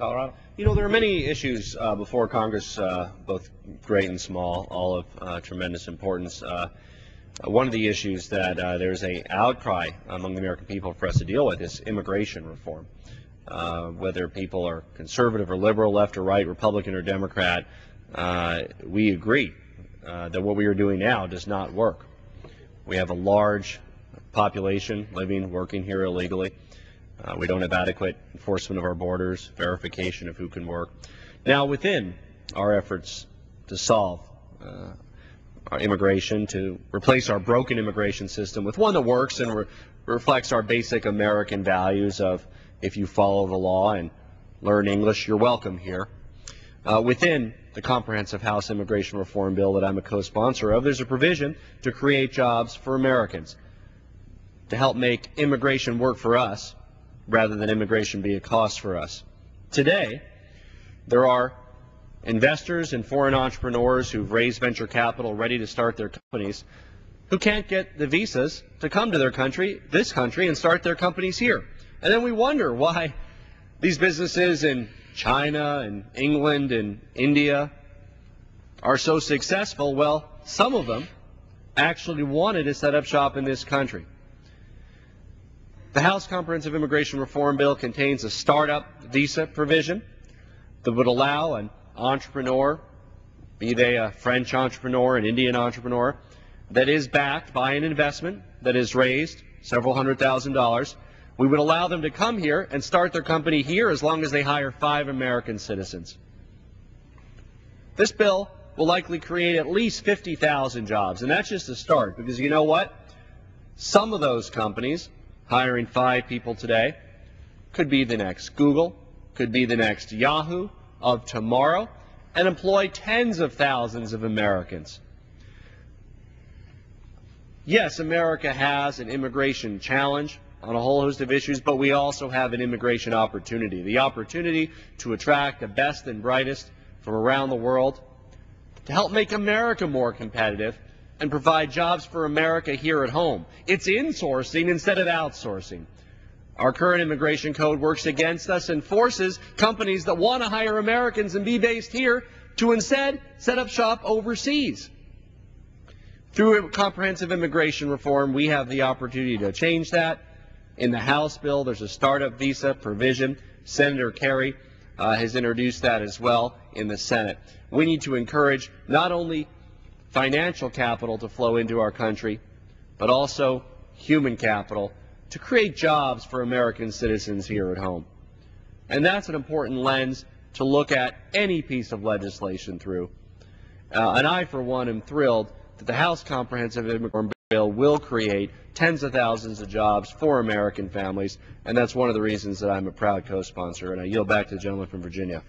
Colorado. You know, there are many issues before Congress, both great and small, all of tremendous importance. One of the issues that there's an outcry among the American people for us to deal with is immigration reform. Whether people are conservative or liberal, left or right, Republican or Democrat, we agree that what we are doing now does not work. We have a large population living, working here illegally. We don't have adequate enforcement of our borders, verification of who can work. Now, within our efforts to solve our immigration, to replace our broken immigration system with one that works and reflects our basic American values of if you follow the law and learn English, you're welcome here. Within the comprehensive House immigration reform bill that I'm a co-sponsor of, there's a provision to create jobs for Americans, to help make immigration work for us rather than immigration be a cost for us. Today, there are investors and foreign entrepreneurs who've raised venture capital ready to start their companies who can't get the visas to come to their country, this country, and start their companies here. And then we wonder why these businesses in China and England and India are so successful. Well, some of them actually wanted to set up shop in this country. The House Comprehensive Immigration Reform Bill contains a startup visa provision that would allow an entrepreneur, be they a French entrepreneur, an Indian entrepreneur, that is backed by an investment that is raised several $100,000. We would allow them to come here and start their company here as long as they hire 5 American citizens. This bill will likely create at least 50,000 jobs, and that's just a start, because you know what? Some of those companies hiring 5 people today could be the next Google, could be the next Yahoo of tomorrow, and employ tens of thousands of Americans. Yes, America has an immigration challenge on a whole host of issues, but we also have an immigration opportunity. The opportunity to attract the best and brightest from around the world, to help make America more competitive and provide jobs for America here at home. It's insourcing instead of outsourcing. Our current immigration code works against us and forces companies that want to hire Americans and be based here to instead set up shop overseas. Through comprehensive immigration reform, we have the opportunity to change that. In the House bill, there's a startup visa provision. Senator Kerry has introduced that as well in the Senate. We need to encourage not only financial capital to flow into our country, but also human capital to create jobs for American citizens here at home. And that's an important lens to look at any piece of legislation through. And I, for one, am thrilled that the House Comprehensive Immigration Bill will create tens of thousands of jobs for American families, and that's one of the reasons that I'm a proud co-sponsor. And I yield back to the gentleman from Virginia.